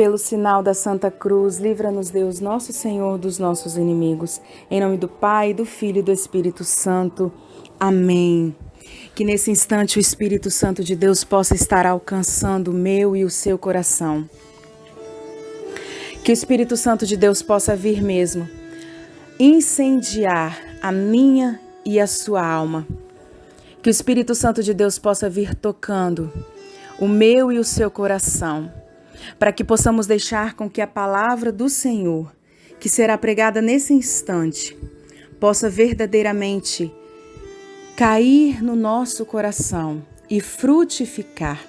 Pelo sinal da Santa Cruz, livra-nos Deus, nosso Senhor, dos nossos inimigos. Em nome do Pai, do Filho e do Espírito Santo. Amém. Que nesse instante o Espírito Santo de Deus possa estar alcançando o meu e o seu coração. Que o Espírito Santo de Deus possa vir mesmo incendiar a minha e a sua alma. Que o Espírito Santo de Deus possa vir tocando o meu e o seu coração, para que possamos deixar com que a palavra do Senhor, que será pregada nesse instante, possa verdadeiramente cair no nosso coração e frutificar.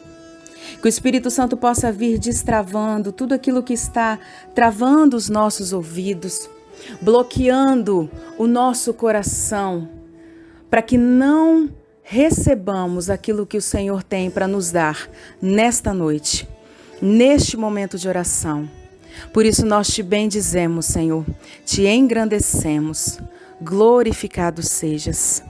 Que o Espírito Santo possa vir destravando tudo aquilo que está travando os nossos ouvidos, bloqueando o nosso coração, para que não recebamos aquilo que o Senhor tem para nos dar nesta noite, neste momento de oração. Por isso nós te bendizemos, Senhor, te engrandecemos, glorificado sejas.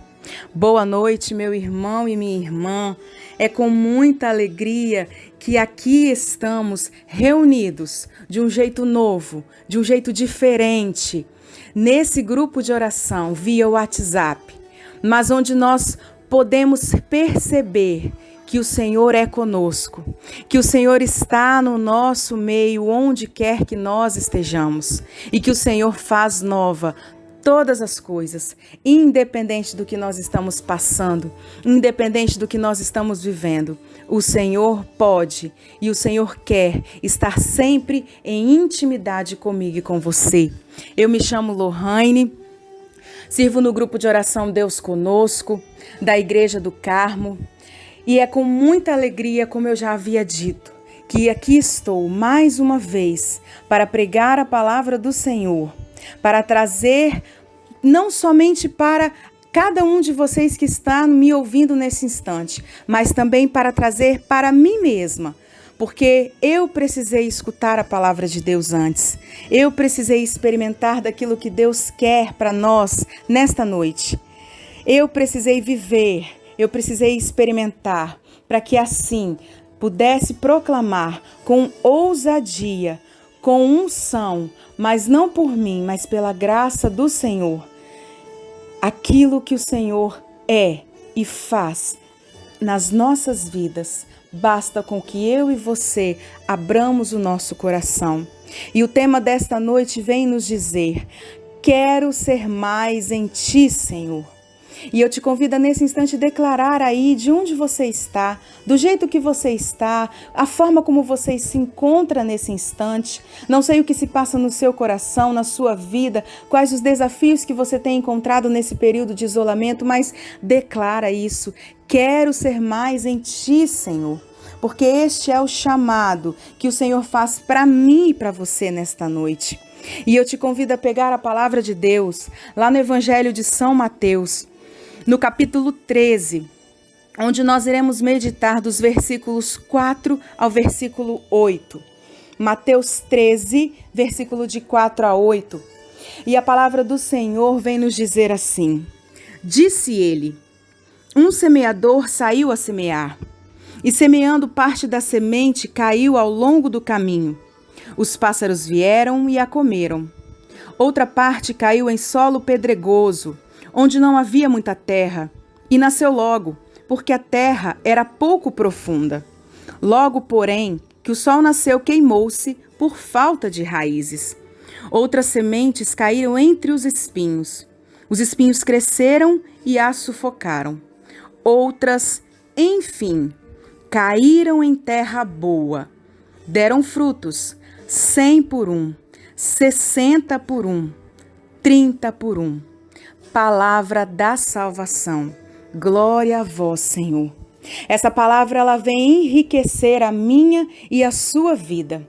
Boa noite, meu irmão e minha irmã. É com muita alegria que aqui estamos reunidos de um jeito novo, de um jeito diferente, nesse grupo de oração via WhatsApp, mas onde nós podemos perceber que o Senhor é conosco, que o Senhor está no nosso meio, onde quer que nós estejamos, e que o Senhor faz nova todas as coisas, independente do que nós estamos passando, independente do que nós estamos vivendo. O Senhor pode e o Senhor quer estar sempre em intimidade comigo e com você. Eu me chamo Lohane, sirvo no grupo de oração Deus Conosco, da Igreja do Carmo, e é com muita alegria, como eu já havia dito, que aqui estou mais uma vez para pregar a palavra do Senhor, para trazer não somente para cada um de vocês que está me ouvindo nesse instante, mas também para trazer para mim mesma, porque eu precisei escutar a palavra de Deus antes. Eu precisei experimentar daquilo que Deus quer para nós nesta noite. Eu precisei viver, eu precisei experimentar, para que assim pudesse proclamar com ousadia, com unção, mas não por mim, mas pela graça do Senhor, aquilo que o Senhor é e faz nas nossas vidas. Basta com que eu e você abramos o nosso coração. E o tema desta noite vem nos dizer: quero ser mais em ti, Senhor. E eu te convido a nesse instante declarar aí de onde você está, do jeito que você está, a forma como você se encontra nesse instante. Não sei o que se passa no seu coração, na sua vida, quais os desafios que você tem encontrado nesse período de isolamento, mas declara isso. Quero ser mais em ti, Senhor. Porque este é o chamado que o Senhor faz para mim e para você nesta noite. E eu te convido a pegar a palavra de Deus lá no Evangelho de São Mateus, no capítulo 13, onde nós iremos meditar dos versículos 4 ao versículo 8. Mateus 13, versículo de 4 a 8. E a palavra do Senhor vem nos dizer assim: disse ele: um semeador saiu a semear, e semeando parte da semente caiu ao longo do caminho. Os pássaros vieram e a comeram. Outra parte caiu em solo pedregoso, onde não havia muita terra, e nasceu logo, porque a terra era pouco profunda. Logo, porém, que o sol nasceu, queimou-se por falta de raízes. Outras sementes caíram entre os espinhos. Os espinhos cresceram e a sufocaram. Outras, enfim, caíram em terra boa. Deram frutos, 100 por 1, 60 por 1, 30 por 1. Palavra da salvação. Glória a vós, Senhor. Essa palavra ela vem enriquecer a minha e a sua vida.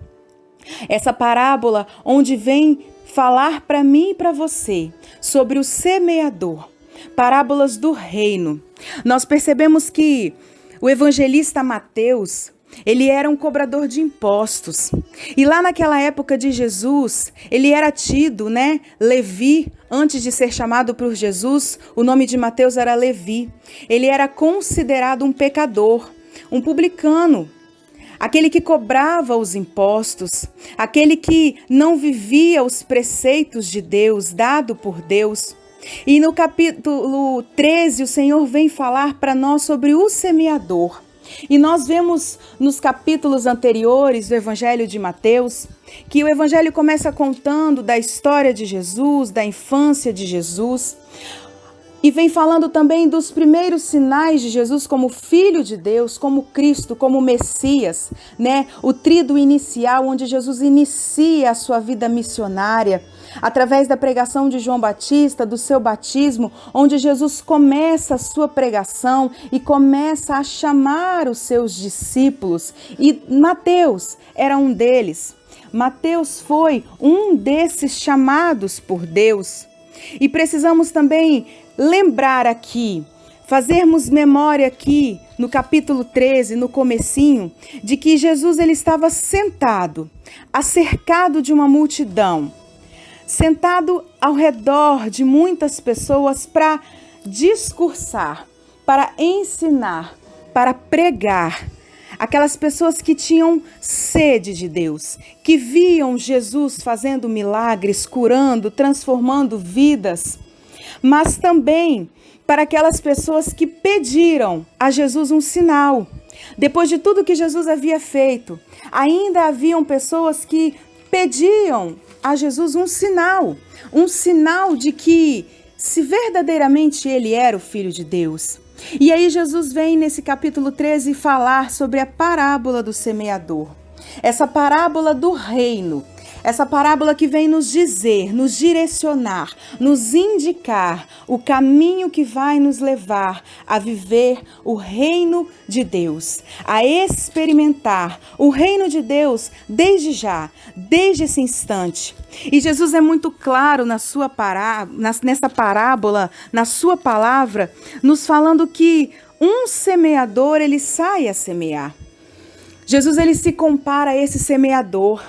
Essa parábola onde vem falar para mim e para você sobre o semeador. Parábolas do reino. Nós percebemos que o evangelista Mateus, ele era um cobrador de impostos. E lá naquela época de Jesus, ele era tido, Levi, antes de ser chamado por Jesus, o nome de Mateus era Levi. Ele era considerado um pecador, um publicano. aquele que cobrava os impostos, aquele que não vivia os preceitos de Deus, dado por Deus. E no capítulo 13, o Senhor vem falar para nós sobre o semeador. E nós vemos nos capítulos anteriores do Evangelho de Mateus, que o Evangelho começa contando da história de Jesus, da infância de Jesus, e vem falando também dos primeiros sinais de Jesus como Filho de Deus, como Cristo, como Messias, né? O tríduo inicial, onde Jesus inicia a sua vida missionária, através da pregação de João Batista, do seu batismo, onde Jesus começa a sua pregação e começa a chamar os seus discípulos. E Mateus era um deles. Mateus foi um desses chamados por Deus. E precisamos também lembrar aqui, fazermos memória aqui no capítulo 13, no comecinho, de que Jesus ele estava sentado, acercado de uma multidão, sentado ao redor de muitas pessoas para discursar, para ensinar, para pregar. Aquelas pessoas que tinham sede de Deus, que viam Jesus fazendo milagres, curando, transformando vidas, mas também para aquelas pessoas que pediram a Jesus um sinal. Depois de tudo que Jesus havia feito, ainda haviam pessoas que pediam a Jesus um sinal de que se verdadeiramente ele era o Filho de Deus. E aí Jesus vem nesse capítulo 13 falar sobre a parábola do semeador, essa parábola do reino, essa parábola que vem nos dizer, nos direcionar, nos indicar o caminho que vai nos levar a viver o reino de Deus, a experimentar o reino de Deus desde já, desde esse instante. E Jesus é muito claro nessa parábola, na sua palavra, nos falando que um semeador, ele sai a semear. Jesus ele se compara a esse semeador,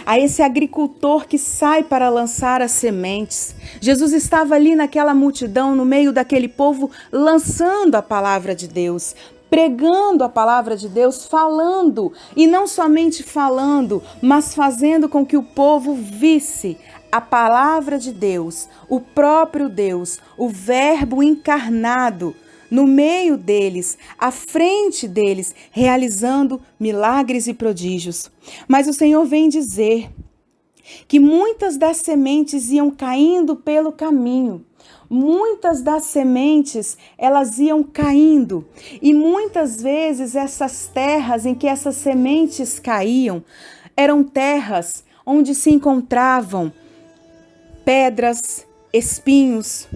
a esse agricultor que sai para lançar as sementes. Jesus estava ali naquela multidão, no meio daquele povo, lançando a palavra de Deus, pregando a palavra de Deus, falando, e não somente falando, mas fazendo com que o povo visse a palavra de Deus, o próprio Deus, o Verbo encarnado, no meio deles, à frente deles, realizando milagres e prodígios. Mas o Senhor vem dizer que muitas das sementes iam caindo pelo caminho. Muitas das sementes, elas iam caindo. E muitas vezes essas terras em que essas sementes caíam, eram terras onde se encontravam pedras, espinhos.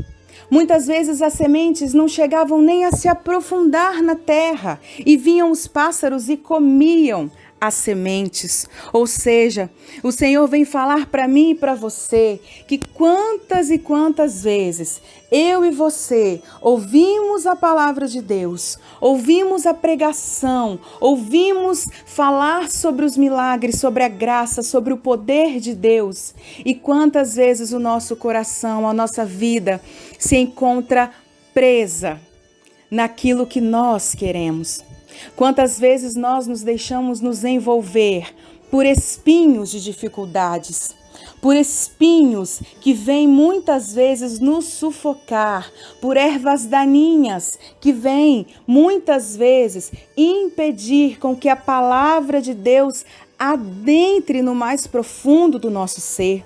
Muitas vezes as sementes não chegavam nem a se aprofundar na terra e vinham os pássaros e comiam as sementes. Ou seja, o Senhor vem falar para mim e para você que quantas e quantas vezes eu e você ouvimos a palavra de Deus, ouvimos a pregação, ouvimos falar sobre os milagres, sobre a graça, sobre o poder de Deus, e quantas vezes o nosso coração, a nossa vida se encontra presa naquilo que nós queremos. Quantas vezes nós nos deixamos nos envolver por espinhos de dificuldades, por espinhos que vêm muitas vezes nos sufocar, por ervas daninhas que vêm muitas vezes impedir com que a palavra de Deus adentre no mais profundo do nosso ser.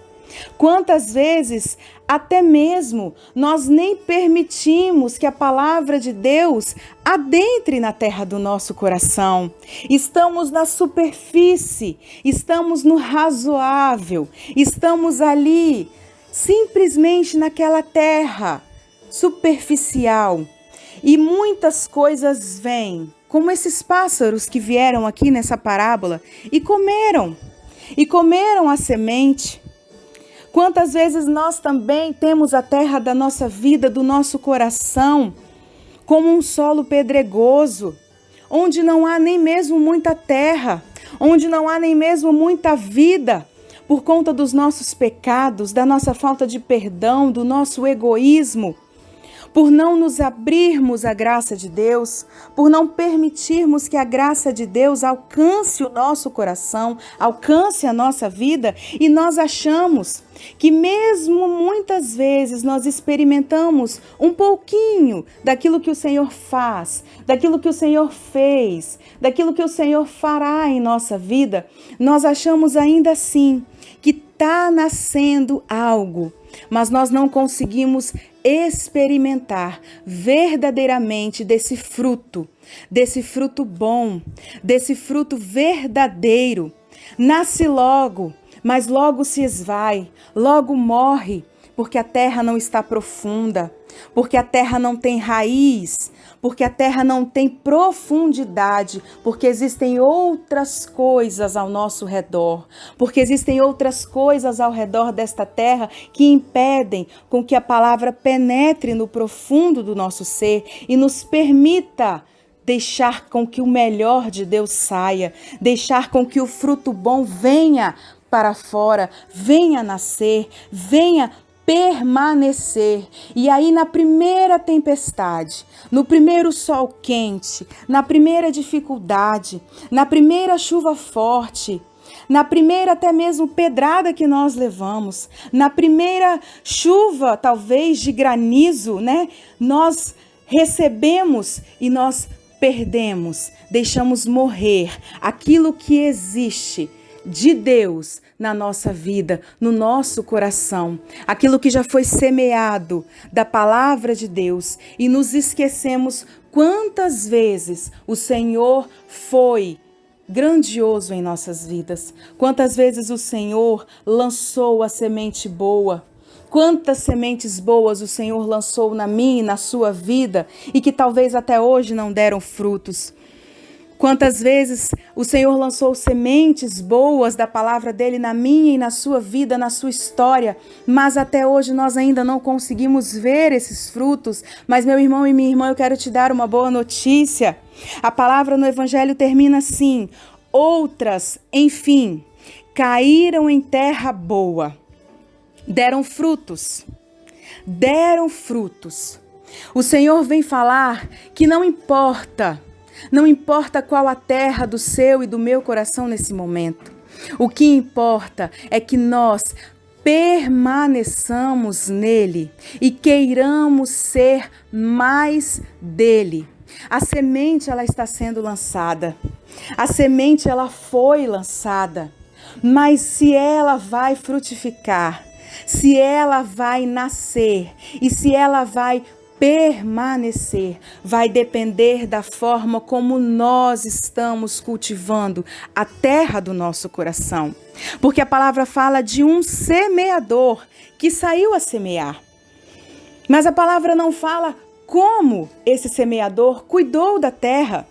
Quantas vezes, até mesmo, nós nem permitimos que a palavra de Deus adentre na terra do nosso coração. Estamos na superfície, estamos no razoável, estamos ali, simplesmente naquela terra superficial. E muitas coisas vêm, como esses pássaros que vieram aqui nessa parábola e comeram a semente. Quantas vezes nós também temos a terra da nossa vida, do nosso coração, como um solo pedregoso, onde não há nem mesmo muita terra, onde não há nem mesmo muita vida, por conta dos nossos pecados, da nossa falta de perdão, do nosso egoísmo. por não nos abrirmos à graça de Deus, por não permitirmos que a graça de Deus alcance o nosso coração, alcance a nossa vida, e nós achamos que mesmo muitas vezes nós experimentamos um pouquinho daquilo que o Senhor faz, daquilo que o Senhor fez, daquilo que o Senhor fará em nossa vida, nós achamos ainda assim que está nascendo algo, mas nós não conseguimos experimentar verdadeiramente desse fruto bom, desse fruto verdadeiro. Nasce logo, mas logo se esvai, logo morre, porque a terra não está profunda, porque a terra não tem raiz, porque a terra não tem profundidade, porque existem outras coisas ao nosso redor, porque existem outras coisas ao redor desta terra que impedem com que a palavra penetre no profundo do nosso ser e nos permita deixar com que o melhor de Deus saia, deixar com que o fruto bom venha para fora, venha nascer, venha permanecer. E aí na primeira tempestade, no primeiro sol quente, na primeira dificuldade, na primeira chuva forte, na primeira até mesmo pedrada que nós levamos, na primeira chuva talvez de granizo, né? Nós recebemos e nós perdemos, deixamos morrer aquilo que existe de Deus na nossa vida, no nosso coração, aquilo que já foi semeado da palavra de Deus, e nos esquecemos quantas vezes o Senhor foi grandioso em nossas vidas, quantas vezes o Senhor lançou a semente boa, quantas sementes boas o Senhor lançou na minha e na sua vida e que talvez até hoje não deram frutos. Quantas vezes o Senhor lançou sementes boas da palavra dele na minha e na sua vida, na sua história, mas até hoje nós ainda não conseguimos ver esses frutos. Mas meu irmão e minha irmã, eu quero te dar uma boa notícia. A palavra no Evangelho termina assim: outras, enfim, caíram em terra boa, deram frutos. Deram frutos. O Senhor vem falar que não importa qual a terra do seu e do meu coração nesse momento. O que importa é que nós permaneçamos nele e queiramos ser mais dele. A semente, ela está sendo lançada. A semente, ela foi lançada. Mas se ela vai frutificar, se ela vai nascer e se ela vai permanecer, vai depender da forma como nós estamos cultivando a terra do nosso coração. Porque a palavra fala de um semeador que saiu a semear. Mas a palavra não fala como esse semeador cuidou da terra.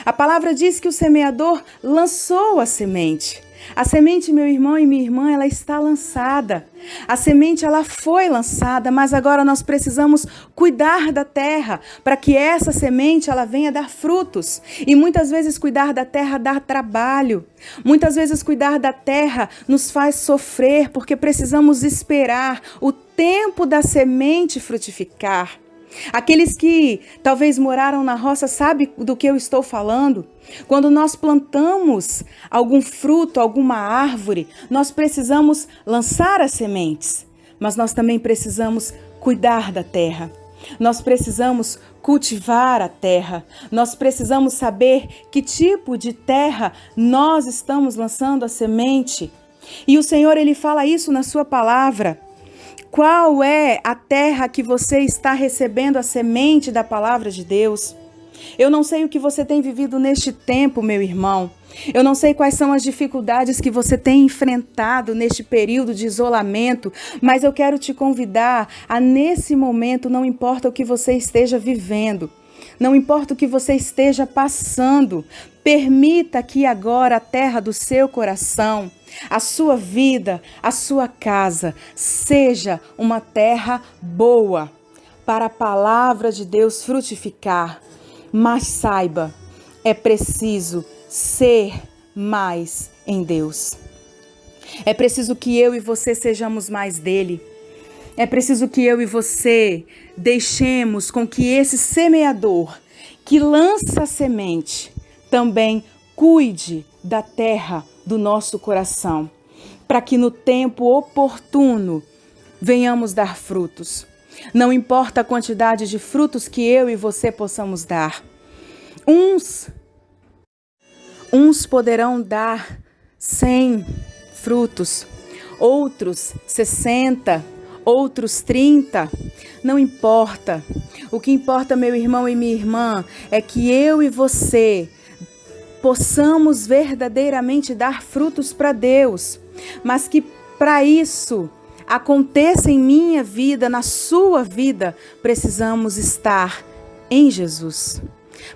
A palavra diz que o semeador lançou a semente. A semente, meu irmão e minha irmã, ela está lançada. A semente, ela foi lançada, mas agora nós precisamos cuidar da terra para que essa semente, ela venha dar frutos. E muitas vezes cuidar da terra dá trabalho. Muitas vezes cuidar da terra nos faz sofrer, porque precisamos esperar o tempo da semente frutificar. Aqueles que talvez moraram na roça sabem do que eu estou falando. Quando nós plantamos algum fruto, alguma árvore, nós precisamos lançar as sementes, mas nós também precisamos cuidar da terra. Nós precisamos cultivar a terra. Nós precisamos saber que tipo de terra nós estamos lançando a semente. E o Senhor, Ele fala isso na sua palavra. Qual é a terra que você está recebendo a semente da palavra de Deus? Eu não sei o que você tem vivido neste tempo, meu irmão. Eu não sei quais são as dificuldades que você tem enfrentado neste período de isolamento, mas eu quero te convidar a, nesse momento, não importa o que você esteja vivendo, não importa o que você esteja passando, permita que agora a terra do seu coração, a sua vida, a sua casa, seja uma terra boa para a palavra de Deus frutificar. Mas saiba, é preciso ser mais em Deus. É preciso que eu e você sejamos mais dele. É preciso que eu e você deixemos com que esse semeador que lança a semente também cuide da terra do nosso coração, para que no tempo oportuno venhamos dar frutos. Não importa a quantidade de frutos que eu e você possamos dar. Uns poderão dar 100 frutos, outros 60, outros 30. Não importa. O que importa, meu irmão e minha irmã, é que eu e você possamos verdadeiramente dar frutos para Deus, mas que para isso aconteça em minha vida, na sua vida, precisamos estar em Jesus.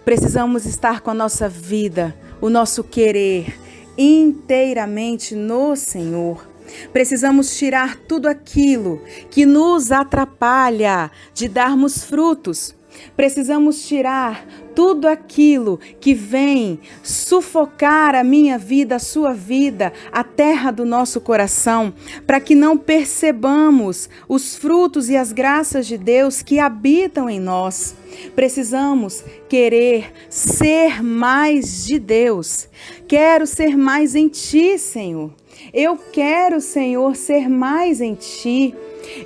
Precisamos estar com a nossa vida, o nosso querer inteiramente no Senhor. Precisamos tirar tudo aquilo que nos atrapalha de darmos frutos. Precisamos tirar tudo aquilo que vem sufocar a minha vida, a sua vida, a terra do nosso coração, para que não percebamos os frutos e as graças de Deus que habitam em nós. Precisamos querer ser mais de Deus. Quero ser mais em Ti, Senhor. Eu quero, Senhor, ser mais em Ti.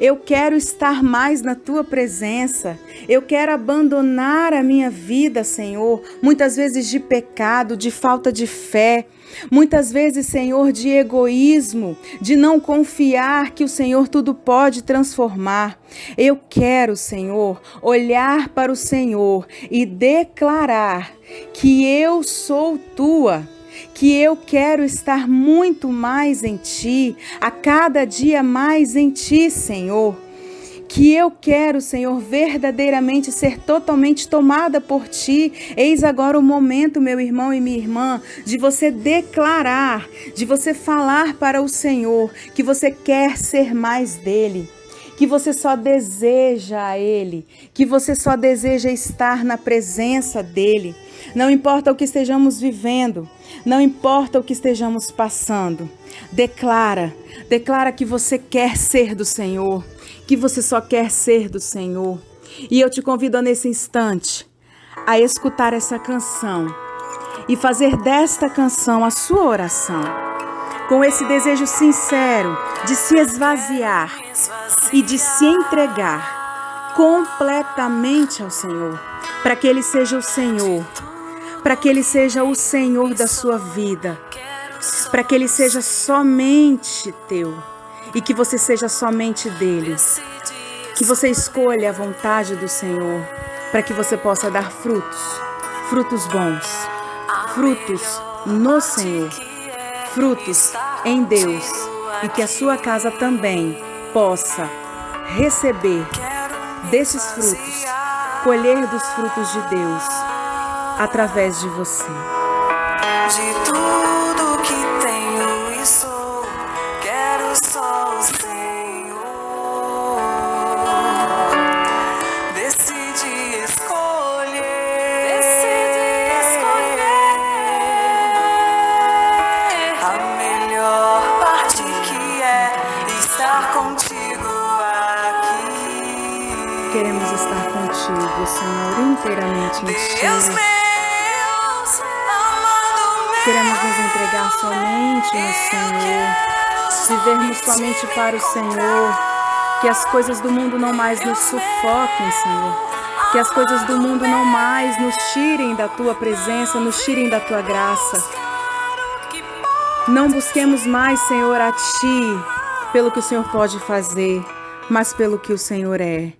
Eu quero estar mais na Tua presença. Eu quero abandonar a minha vida, Senhor, muitas vezes de pecado, de falta de fé, muitas vezes, Senhor, de egoísmo, de não confiar que o Senhor tudo pode transformar. Eu quero, Senhor, olhar para o Senhor e declarar que eu sou Tua, que eu quero estar muito mais em Ti, a cada dia mais em Ti, Senhor. Que eu quero, Senhor, verdadeiramente ser totalmente tomada por Ti. Eis agora o momento, meu irmão e minha irmã, de você declarar, de você falar para o Senhor que você quer ser mais dEle, que você só deseja a Ele, que você só deseja estar na presença dEle. Não importa o que estejamos vivendo, não importa o que estejamos passando. Declara que você quer ser do Senhor, que você só quer ser do Senhor. E eu te convido nesse instante a escutar essa canção e fazer desta canção a sua oração, com esse desejo sincero de se esvaziar e de se entregar completamente ao Senhor, para que Ele seja o Senhor, para que Ele seja o Senhor da sua vida, para que Ele seja somente teu e que você seja somente dele. Que você escolha a vontade do Senhor para que você possa dar frutos bons, frutos no Senhor, frutos em Deus, e que a sua casa também possa receber desses frutos, colher dos frutos de Deus através de você. De tudo que tenho e sou, quero só o Senhor. Decidi escolher a melhor parte, que é estar contigo aqui. Queremos estar contigo, Senhor, inteiramente em Ti. Queremos nos entregar somente no Senhor, vivermos somente para o Senhor, que as coisas do mundo não mais nos sufoquem, Senhor, que as coisas do mundo não mais nos tirem da Tua presença, nos tirem da Tua graça. Não busquemos mais, Senhor, a Ti, pelo que o Senhor pode fazer, mas pelo que o Senhor é.